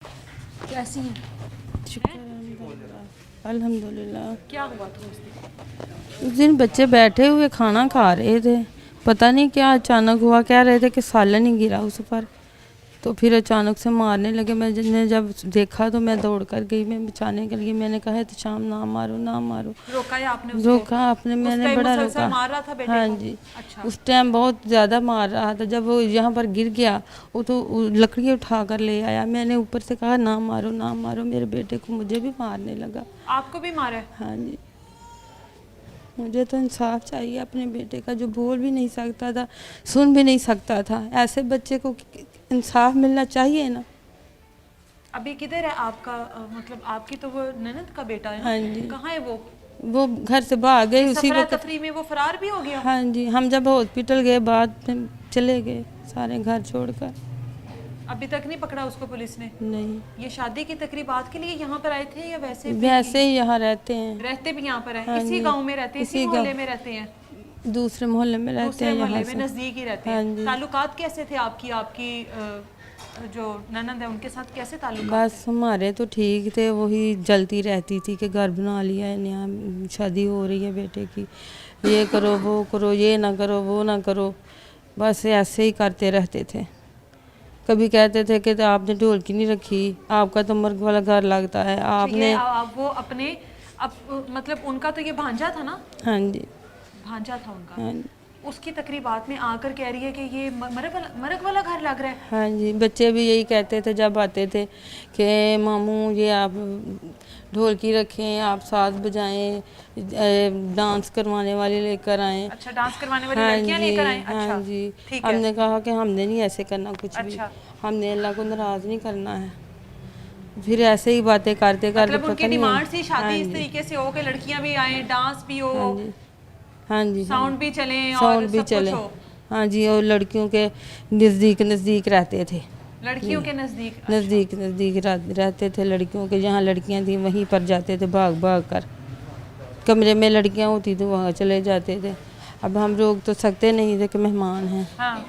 कैसी हैं? शुक्र अल्हम्दुलिल्लाह। क्या हुआ था उस दिन? उस दिन बच्चे बैठे हुए खाना खा रहे थे, पता नहीं क्या अचानक हुआ, कह रहे थे कि सालन ही गिरा उस पर, तो फिर अचानक से मारने लगे। मैंने जब देखा तो मैं दौड़ कर गई, मैं बचाने के लिए। मैंने कहा तो शाम ना मारो ना मारो। रोका या आपने उसको? रोका आपने, मैंने बड़ा रोका। मार रहा था बेटे हाँ को? जी। अच्छा। उस टाइम बहुत ज़्यादा मार रहा था। जब वो यहाँ पर गिर गया वो तो लकड़ी उठा कर ले आया। मैंने ऊपर से कहा ना मारो ना मारो, मेरे बेटे को मुझे भी मारने लगा। आपको भी मारा है? हाँ जी। मुझे तो इंसाफ चाहिए अपने बेटे का, जो बोल भी नहीं सकता था, सुन भी नहीं सकता था। ऐसे बच्चे को इंसाफ मिलना चाहिए ना। अभी किधर है आपका मतलब आपकी तो वो ननद का बेटा है? हाँ जी। कहाँ है वो? वो घर से भाग गए उसी सफरा वक्त। तफरी में वो फरार भी हो गया? हाँ जी। हम जब हॉस्पिटल गए बाद में चले गए सारे घर छोड़कर। अभी तक नहीं पकड़ा उसको पुलिस ने? नहीं। ये शादी की तकरीबात के लिए यहाँ पर आए थे या वैसे वैसे ही यहाँ रहते हैं। रहते भी यहाँ पर हैं? हाँ इसी जी। गांव में रहते हैं? इसी मोहल्ले में रहते हैं? दूसरे मोहल्ले में रहते दूसरे हैं मोहल्ले यहाँ में से। नजदीक ही रहते हाँ हैं। जी। ताल्लुकात कैसे थे आपकी आपकी जो ननद है उनके साथ कैसे ताल्लुकात? बस हमारे तो ठीक थे, वही जलती रहती थी कि घर बना लिया है, नया शादी हो रही है बेटे की, ये करो वो करो, ये ना करो वो ना करो, बस ऐसे ही करते रहते थे। कभी कहते थे कि तो आपने ढोलकी नहीं रखी, आपका तो मर्ग वाला घर लगता है, आपने। आप वो अपने मतलब उनका तो ये भांजा था ना? हाँ जी। भांजा था उनका। हाँ जी। उसकी तकरीबात में आकर कह रही है कि ये मरग वाला घर लग रहा है। हाँ जी। बच्चे भी यही कहते थे जब आते थे कि मामू ये आप ढोलकी रखें, आप साथ बजाएं, डांस करवाने वाले लेकर आएं। अच्छा, डांस करवाने वाली हाँ लड़कियां जी। लेकर आएं? अच्छा, हाँ जी। ठीक है। हमने कहा कि हमने नहीं ऐसे करना कुछ अच्छा। भी, हमने अल्लाह को नाराज़ नहीं करना है। फिर ऐसे ही बातें करते करते मतलब उनकी पता नहीं। डिमांड थी शादी हाँ इस जी। तरीके से हो कि लड़कियां भी आए, डांस भी हो, हाँ जी। हाँ जी। साउंड भी चले और साउंड भी सब कुछ चले। हो। हाँ जी। और लड़कियों के नज़दीक नज़दीक रहते थे। लड़कियों के नजदीक? नज़दीक नज़दीक रहते थे लड़कियों के, जहाँ लड़कियाँ थी वहीं पर जाते थे भाग भाग कर। कमरे में लड़कियाँ होती तो वहाँ चले जाते थे। अब हम रोक तो सकते नहीं थे कि मेहमान हैं। हाँ।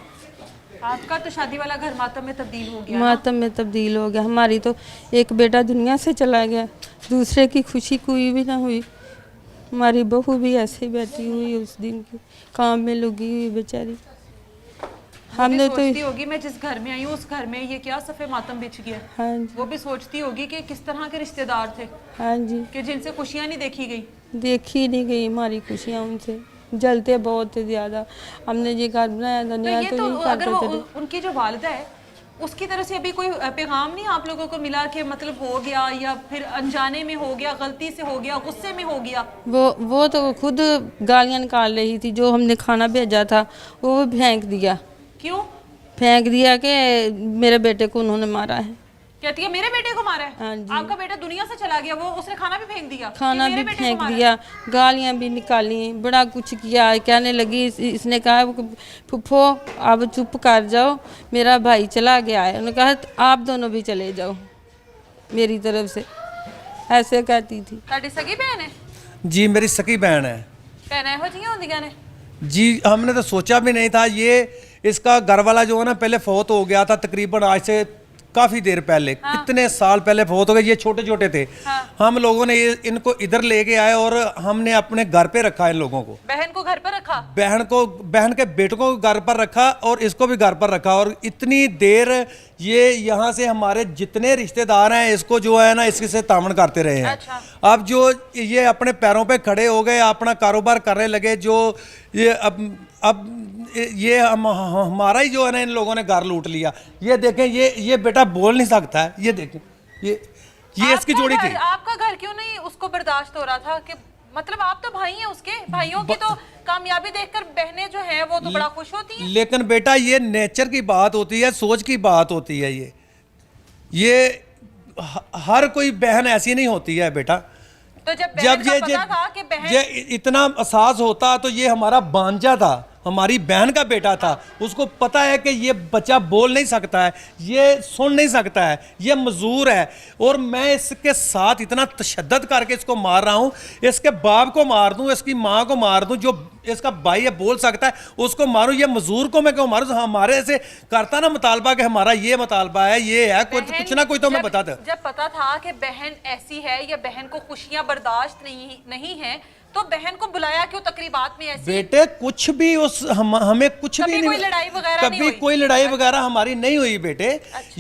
आपका तो शादी वाला घर मातम में तब्दील हो गया ना? मातम में तब्दील हो गया। हमारी तो एक बेटा दुनिया से चला गया, दूसरे की खुशी कोई भी ना हुई। हमारी बहू भी ऐसे ही बैठी हुई उस दिन की, काम में लगी हुई बेचारी। हमने तो सोचती होगी मैं जिस घर में आई हूँ उस घर में ये क्या सफ़े मातम बिछ गया। हाँ जी। वो भी सोचती होगी कि किस तरह के रिश्तेदार थे हाँ जी। कि जिनसे खुशियाँ नहीं देखी गई। देखी नहीं गई हमारी खुशियाँ उनसे, जलते बहुत थे ज़्यादा। हमने ये घर बनाया दुनिया तो तो अगर वो करते थे। उनकी जो वालिदा है उसकी तरफ से अभी कोई पैगाम नहीं आप लोगों को मिला कि मतलब हो गया या फिर अनजाने में हो गया, गलती से हो गया, गुस्से में हो गया? वो तो खुद गालियाँ निकाल रही थी। जो हमने खाना भेजा था वो फेंक दिया। क्यों फेंक दिया कि मेरे बेटे को उन्होंने मारा है। कहती है मेरे बेटे को मारा है? हाँ जी। आपका बेटा दुनिया से चला गया, वो उसने खाना भी फेंक दिया? खाना कि मेरे भी बेटे को फेंक मारा है? दिया, गालियाँ भी निकाली, बड़ा कुछ किया। कहने लगी इसने कहा फुफ्फो अब चुप कर जाओ, मेरा भाई चला गया है। उन्होंने कहा आप दोनों भी चले जाओ मेरी तरफ से, ऐसे कहती थी। ਤੁਹਾਡੀ सगी बहन है? जी मेरी सकी बहन है भैन ਇਹੋ ਜਿਹੀਆਂ ਹੁੰਦੀਆਂ ने? जी। हमने तो सोचा भी नहीं था। ये इसका घर वाला जो है ना पहले फौत हो गया था, तकरीबन आज से काफ़ी देर पहले। हाँ। कितने साल पहले फौत हो गए। ये छोटे छोटे थे। हाँ। हम लोगों ने ये इनको इधर लेके आए और हमने अपने घर पे रखा इन लोगों को। बहन को घर पर रखा? बहन के बेटों को घर पर रखा और इसको भी घर पर रखा। और इतनी देर ये यहाँ से हमारे जितने रिश्तेदार हैं इसको जो है ना इसके से तामन करते रहे हैं। अच्छा। अब जो ये अपने पैरों पे खड़े हो गए, अपना कारोबार करने लगे, जो ये अब ये हमारा ही जो है ना इन लोगों ने घर लूट लिया। ये देखें, ये बेटा बोल नहीं सकता है। ये देखें, ये इसकी जोड़ी थी। आपका घर क्यों नहीं उसको बर्दाश्त हो रहा था कि मतलब आप तो भाई हैं उसके, भाइयों की तो कामयाबी देखकर बहनें जो हैं वो तो बड़ा खुश होती हैं। लेकिन बेटा ये नेचर की बात होती है, सोच की बात होती है। ये हर कोई बहन ऐसी नहीं होती है बेटा। तो जब बहन का पता था कि बहन ये इतना एहसास होता तो ये हमारा भांजा था, हमारी बहन का बेटा था, उसको पता है कि ये बच्चा बोल नहीं सकता है, ये सुन नहीं सकता है, ये मजूर है, और मैं इसके साथ इतना तशद्दद करके इसको मार रहा हूँ, इसके बाप को मार दूँ, इसकी माँ को मार दूँ, जो इसका भाई है बोल सकता है उसको मारूं, ये मजूर को मैं क्यों मारूं? हमारे से करता ना मुतालबा कि हमारा ये मुतालबा है, ये है, कुछ ना कोई तो मैं बताता। जब पता था कि बहन ऐसी है या बहन को खुशियां बर्दाश्त नहीं है, तो बहन को बुलाया क्यों तकरीबात में? ऐसी बेटे कुछ भी हमें कुछ भी कोई नहीं, लड़ाई वगैरह नहीं कभी हुई? कोई लड़ाई वगैरह हमारी नहीं हुई बेटे।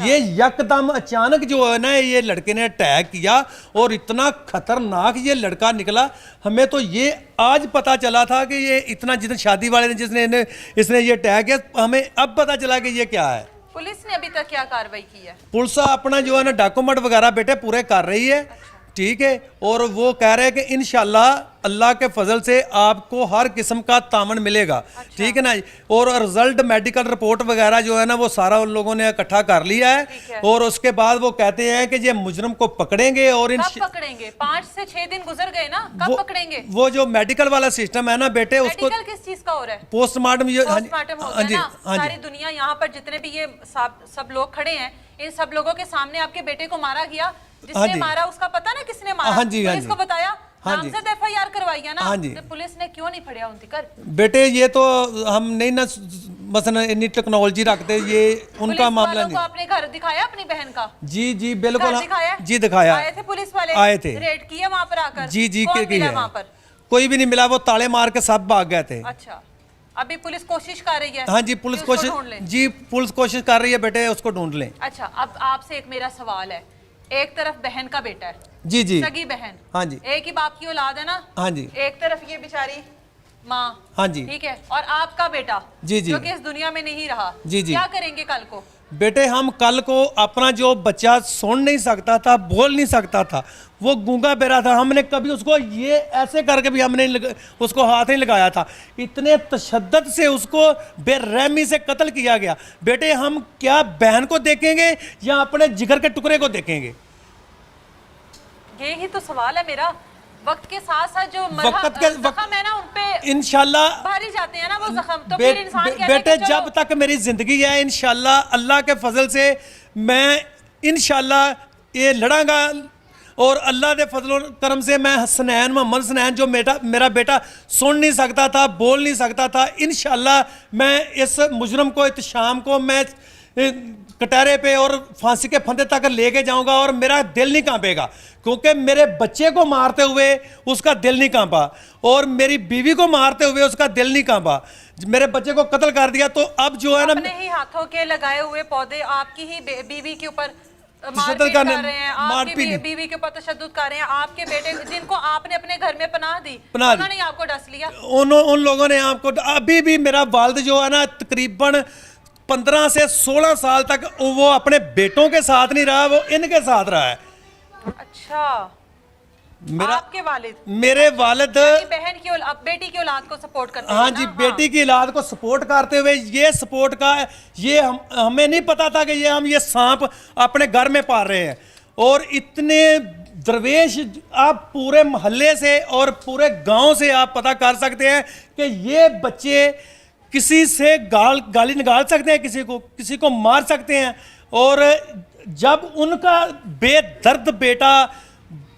ये यकदम अचानक जो है ना, ये लड़के ने अटैक किया और इतना खतरनाक ये लड़का निकला। हमें तो ये आज पता चला था कि ये इतना, जितने शादी वाले ने जिसने इसने ये अटैक किया, हमें अब पता चला कि ये क्या है। पुलिस ने अभी तक क्या कार्रवाई की है? पुलिस अपना जो है ना डॉक्यूमेंट वगैरह बेटे पूरे कर रही है, ठीक है, और वो कह रहे हैं कि इंशाल्लाह अल्लाह के फजल से आपको हर किस्म का तामन मिलेगा। ठीक है ना, और रिजल्ट मेडिकल रिपोर्ट वगैरह जो है ना वो सारा उन लोगों ने इकट्ठा कर लिया है, और उसके बाद वो कहते हैं कि ये मुजरम को पकड़ेंगे। और कब पकड़ेंगे? 5 से 6 दिन गुजर गए ना, कब पकड़ेंगे? वो जो मेडिकल वाला सिस्टम है ना बेटे, उसको मेडिकल किस चीज का हो रहा है? पोस्टमार्टम पोस्टमार्टम हो गया ना। सारी दुनिया यहाँ पर जितने भी ये सब लोग खड़े हैं, इन सब लोगों के सामने आपके बेटे को मारा गया, जिसने मारा उसका पता ना किसने मारा? पुलिस को बताया, नामजद एफआईआर करवाई है ना, तो पुलिस ने क्यों नहीं फड़िया उनकी कर? बेटे ये तो हम नहीं ना मसलन इतनी टेक्नोलॉजी रखते, ये उनका मामला नहीं। आपने घर दिखाया अपनी बहन का? जी जी बिल्कुल दिखाया? जी दिखाया। आए थे पुलिस वाले? आए थे, रेड किया वहाँ पर आकर? जी जी वहाँ पर कोई भी नहीं मिला, वो ताले मार के सब भाग गए थे। अच्छा, अभी पुलिस कोशिश कर रही है? हाँ जी पुलिस कोशिश, जी पुलिस कोशिश कर रही है बेटे उसको ढूंढ लें। अच्छा, अब आपसे एक मेरा सवाल है, एक तरफ बहन का बेटा है, जी जी सगी बहन, हाँ जी, एक ही बाप की औलाद है ना, हाँ जी, एक तरफ ये बेचारी माँ, हाँ जी, ठीक है, और आपका बेटा जी जी जो कि इस दुनिया में नहीं रहा, जी जी, क्या करेंगे कल को? बेटे हम कल को अपना जो बच्चा सुन नहीं सकता था, बोल नहीं सकता था, वो गूंगा बेरा था, हमने कभी उसको ये ऐसे करके भी हमने उसको हाथ नहीं लगाया था, इतने तशद्दद से उसको बेरहमी से कत्ल किया गया। बेटे हम क्या बहन को देखेंगे या अपने जिगर के टुकड़े को देखेंगे? ये ही तो सवाल है मेरा। वक्त के साथ साथ जो जख्म है ना उन पे इंशाल्लाह भारी जाते हैं ना वो जख्म, तो फिर इंसान कहता है बेटे कि जब तक मेरी जिंदगी है इंशाल्लाह अल्लाह के फजल से मैं इंशाल्लाह ये लड़ांगा, और अल्लाह के फजल करम से मैं हसनैन मोहम्मद हसनैन जो मेरा बेटा सुन नहीं सकता था, बोल नहीं सकता था, इंशाल्लाह मैं इस मुजरम को, इत्शाम को मैं कटहरे पे और फांसी के फंदे तक लेके जाऊंगा, और मेरा दिल नहीं कांपेगा, क्योंकि मेरे बच्चे को मारते हुए उसका दिल नहीं कांपा, और मेरी बीवी को मारते हुए उसका दिल नहीं कांपा। मेरे बच्चे को कत्ल कर दिया, तो अब जो है ना अपने ही हाथों के लगाए हुए पौधे आपकी ही बीवी के ऊपर तशद्दुद कर रहे हैं, आपकी बीवी के ऊपर तशद्दुद कर रहे हैं, आपके बेटे जिनको आपने अपने घर में पनाह दी उन्होंने आपको डस लिया। उन लोगों ने आपको, अभी भी मेरा वालिद जो है ना तकरीबन 15 से 16 साल तक वो अपने बेटों के साथ नहीं रहा, वो इनके साथ रहा है। अच्छा, आपके वालिद, मेरे वालिद बहन की बेटी की औलाद को सपोर्ट करते हैं? हाँ जी, बेटी की औलाद को सपोर्ट करते हुए ये सपोर्ट का ये हमें नहीं पता था कि हम ये सांप अपने घर में पाल रहे हैं, और इतने दरवेश आप पूरे मोहल्ले से और पूरे गांव से आप पता कर सकते हैं कि ये बच्चे किसी से गाली निकाल सकते हैं, किसी को मार सकते हैं, और जब उनका बेदर्द बेटा,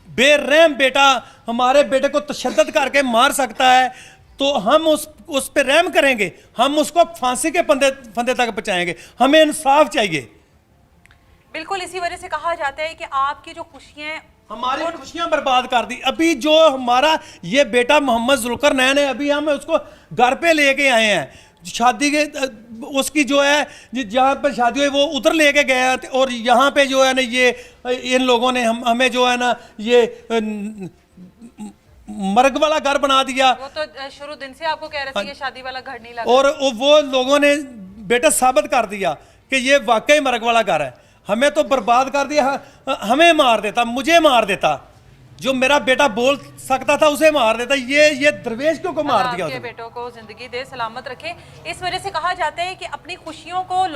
बेरहम बेटा हमारे बेटे को तशद्दद करके मार सकता है, तो हम उस पे रहम करेंगे, हम उसको फांसी के फंदे तक पहुंचाएंगे। हमें इंसाफ चाहिए। बिल्कुल, इसी वजह से कहा जाता है कि आपकी जो खुशियां, हमारी खुशियां बर्बाद कर दी। अभी जो हमारा ये बेटा मोहम्मद जुल्करनैन है, अभी हम उसको घर पे लेके आए हैं, शादी के उसकी जो है जहाँ पर शादी हुई वो उधर लेके गए हैं, और यहाँ पे जो है ना ये इन लोगों ने हमें जो है ना ये मर्ग वाला घर बना दिया। वो तो शुरू दिन से आपको कह रहे थे ये शादी वाला घर नहीं लगा, और वो लोगों ने बेटा साबित कर दिया कि ये वाकई मर्ग वाला घर है। हमें तो बर्बाद कर दिया, हमें मार देता, मुझे मार देता, जो मेरा बेटा बोल सकता था उसे मार देता। ये दरवेश को मार दिया आपके बेटों को जिंदगी दे, सलामत रखे। इस वजह से कहा जाता है कि अपनी खुशियों को उन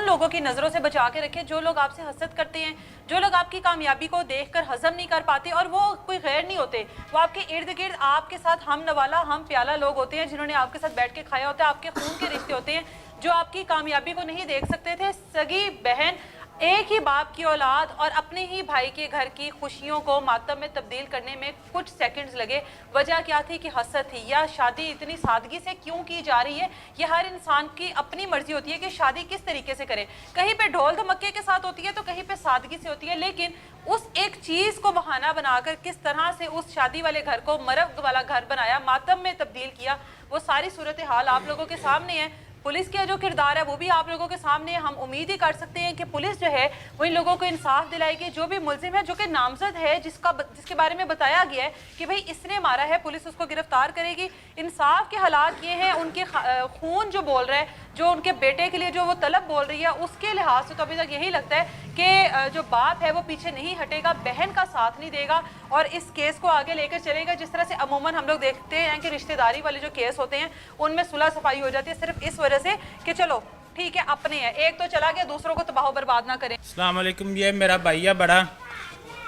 लोगों की नजरों से बचा के रखें जो लोग आपसे हसद करते हैं, जो लोग आपकी कामयाबी को देखकर हजम नहीं कर पाते, और वो कोई गैर नहीं होते, वो आपके इर्द गिर्द आपके साथ हम नवाला हम प्याला लोग होते हैं जिन्होंने आपके साथ बैठ के खाया होता है, आपके खून के रिश्ते होते हैं, जो आपकी कामयाबी को नहीं देख सकते थे। सगी बहन, एक ही बाप की औलाद और अपने ही भाई के घर की खुशियों को मातम में तब्दील करने में कुछ सेकंड्स लगे। वजह क्या थी कि हसद थी, या शादी इतनी सादगी से क्यों की जा रही है। ये हर इंसान की अपनी मर्जी होती है कि शादी किस तरीके से करे। कहीं पे ढोल धमक्के के साथ होती है तो कहीं पे सादगी से होती है, लेकिन उस एक चीज को बहाना बनाकर किस तरह से उस शादी वाले घर को मरग वाला घर बनाया, मातम में तब्दील किया, वो सारी सूरत हाल आप लोगों के सामने है। पुलिस का जो किरदार है वो भी आप लोगों के सामने है। हम उम्मीद ही कर सकते हैं कि पुलिस जो है वो इन लोगों को इंसाफ दिलाएगी। जो भी मुलजिम है, जो कि नामजद है, जिसके बारे में बताया गया है कि भाई इसने मारा है, पुलिस उसको गिरफ्तार करेगी। इंसाफ के हालात ये हैं, उनके खून जो बोल रहा है, जो उनके बेटे के लिए जो वो तलब बोल रही है, उसके लिहाज से तो अभी तक यही लगता है कि जो बाप है वो पीछे नहीं हटेगा, बहन का साथ नहीं देगा और इस केस को आगे लेकर चलेगा। जिस तरह से अमूमन हम लोग देखते हैं कि रिश्तेदारी वाले जो केस होते हैं उनमें सुलह सफाई हो जाती है, सिर्फ इस वजह से कि चलो ठीक है अपने हैं, एक तो चला गया, दूसरों को तबाह बर्बाद ना करें। अस्सलाम वालेकुम। ये मेरा भाई है बड़ा,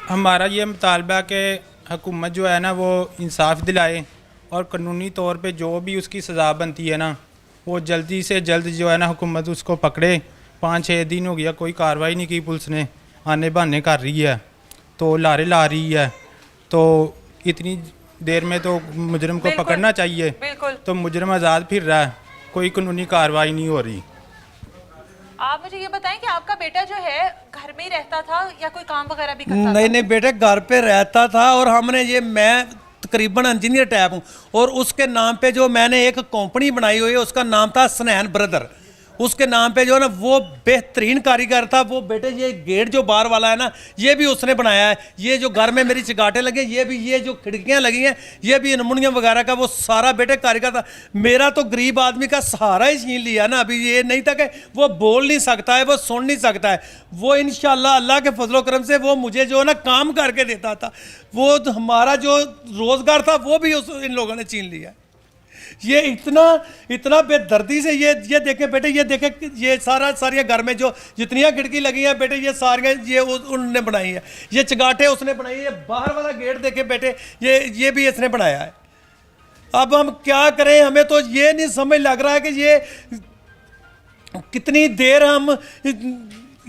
हमारा ये मुतालबा कि हुकूमत जो है ना वो इंसाफ दिलाए और कानूनी तौर पे जो भी उसकी सज़ा बनती है ना वो जल्दी से जल्द जो है ना हुकूमत उसको पकड़े। 5-6 दिन हो गया कोई कार्रवाई नहीं की पुलिस ने, आने बहाने कर रही है, तो लारे ला रही है, तो इतनी देर में तो मुजरिम को पकड़ना चाहिए। तो मुजरिम आज़ाद फिर रहा है, कोई कानूनी कार्रवाई नहीं हो रही। आप मुझे ये बताएं कि आपका बेटा जो है घर में ही रहता था या कोई काम वगैरह भी करता था? नहीं बेटे घर पे रहता था, और हमने मैं तकरीबन इंजीनियर टाइप हूँ, और उसके नाम पे जो मैंने एक कंपनी बनाई हुई है उसका नाम था स्नैन ब्रदर। उसके नाम पे जो है ना वो बेहतरीन कारीगर था वो। बेटे ये गेट जो बाहर वाला है ना ये भी उसने बनाया है। ये जो घर में मेरी चिगाटे लगे ये भी, ये जो खिड़कियां लगी हैं ये भी नमुनिया वगैरह का वो सारा बेटे कारीगर था। मेरा तो गरीब आदमी का सहारा ही छीन लिया ना। अभी ये नहीं था कि वो बोल नहीं सकता है, वो सुन नहीं सकता है, वो इंशाल्लाह अल्लाह के फजलो करम से वो मुझे जो है ना काम करके देता था। वो हमारा जो रोजगार था वो भी इन लोगों ने छीन लिया। ये इतना बेदर्दी से ये देखें बेटे, ये देखें ये सारी घर में जो जितनियां खिड़की लगी हैं बेटे ये सारियां ये उन्होंने बनाई है। ये चगाटे उसने बनाई है। बाहर वाला गेट देखें बेटे ये भी इसने बनाया है। अब हम क्या करें, हमें तो ये नहीं समझ लग रहा है कि ये कितनी देर हम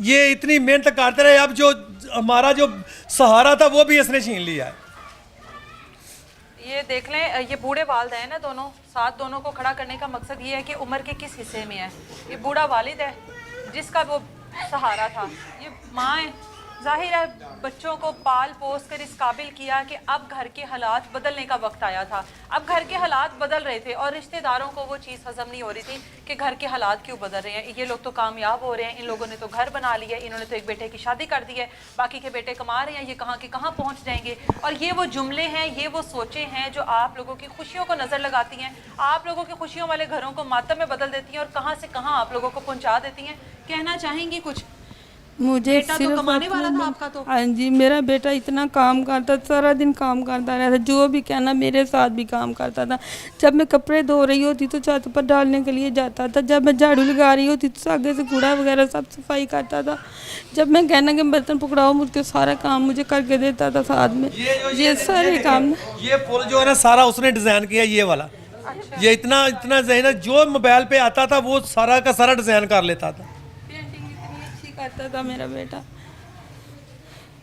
ये इतनी मेहनत करते रहे। अब जो हमारा जो सहारा था वो भी इसने छीन लिया है। ये देख लें, ये बूढ़े वालिदैन है दोनों साथ, दोनों को खड़ा करने का मकसद ये है कि उम्र के किस हिस्से में है। ये बूढ़ा वालिद है जिसका वो सहारा था, ये माँ है। जाहिर है बच्चों को पाल पोस कर इस काबिल किया कि अब घर के हालात बदलने का वक्त आया था। अब घर के हालात बदल रहे थे और रिश्तेदारों को वो चीज़ हजम नहीं हो रही थी कि घर के हालात क्यों बदल रहे हैं। ये लोग तो कामयाब हो रहे हैं, इन लोगों ने तो घर बना लिया, इन्होंने तो एक बेटे की शादी कर दी है, बाकी के बेटे कमा रहे हैं, ये कहाँ के कहाँ पहुँच जाएंगे। और ये वो जुमले हैं, ये वो सोचें हैं जो आप लोगों की खुशियों को नज़र लगाती हैं, आप लोगों की खुशियों वाले घरों को मातम में बदल देती हैं और कहाँ से कहाँ आप लोगों को पहुँचा देती हैं। कहना चाहेंगी कुछ? मुझे बेटा तो कमाने वाला था आपका तो? हाँ जी, मेरा बेटा इतना काम करता, सारा दिन काम करता रहता, जो भी कहना मेरे साथ भी काम करता था। जब मैं कपड़े धो रही होती तो छत पर डालने के लिए जाता था, जब मैं झाड़ू लगा रही होती तो आगे से कूड़ा वगैरह सब सफाई करता था, जब मैं कहना कि बर्तन पकड़ाओ मुझको सारा काम मुझे करके देता था साथ में। ये सारे काम, ये पुल जो है ना सारा उसने डिज़ाइन किया, ये वाला। ये इतना जहन जो मोबाइल पे आता था वो सारा का सारा डिज़ाइन कर लेता था। करता था मेरा बेटा।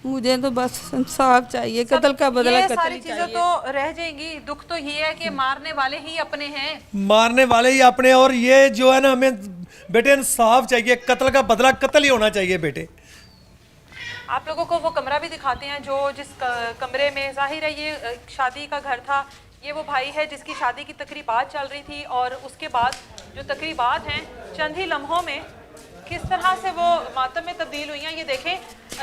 मुझे तो बस इंसाफ चाहिए, कत्ल का बदला कत्ल सारी चीजें तो रह जाएंगी। दुख तो ये है कि मारने वाले ही अपने हैं, मारने वाले ही अपने। और ये जो है ना हमें बेटे इंसाफ चाहिए, कत्ल का बदला कत्ल ही होना चाहिए बेटे। आप लोगों को वो कमरा भी दिखाते हैं जो जिस कमरे में जाहिर है ये शादी का घर था। ये वो भाई है जिसकी शादी की तकरीबात चल रही थी और उसके बाद जो तकरीबात हैं चंद ही लम्हों में किस तरह से वो मातम में तब्दील हुई हैं। ये देखें,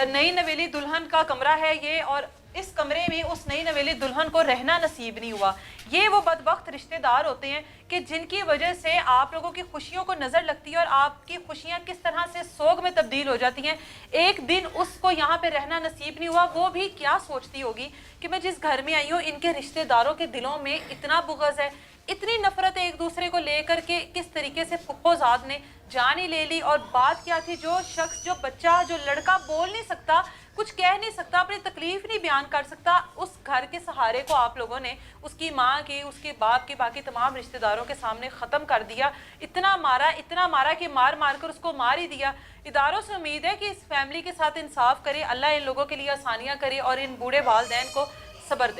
नई नवेली दुल्हन का कमरा है ये, और इस कमरे में उस नई नवेली दुल्हन को रहना नसीब नहीं हुआ। ये वो बदबख्त रिश्तेदार होते हैं कि जिनकी वजह से आप लोगों की खुशियों को नज़र लगती है और आपकी खुशियाँ किस तरह से सोग में तब्दील हो जाती हैं। एक दिन उसको यहाँ पे रहना नसीब नहीं हुआ, वो भी क्या सोचती होगी कि मैं जिस घर में आई हूँ इनके रिश्तेदारों के दिलों में इतना बुग़्ज़ है, इतनी नफरत एक दूसरे को लेकर के, किस तरीके से फुप्पोज़ाद ने जान ही ले ली। और बात क्या थी, जो शख्स, जो बच्चा, जो लड़का बोल नहीं सकता, कुछ कह नहीं सकता, अपनी तकलीफ नहीं बयान कर सकता, उस घर के सहारे को आप लोगों ने उसकी माँ की, उसके बाप की, बाकी तमाम रिश्तेदारों के सामने ख़त्म कर दिया। इतना मारा कि मार मार कर उसको मार ही दिया। इदारों से उम्मीद है कि इस फैमिली के साथ इंसाफ करे, अल्लाह इन लोगों के लिए आसानियाँ करे और इन बूढ़े वालदैन को सब्र दे।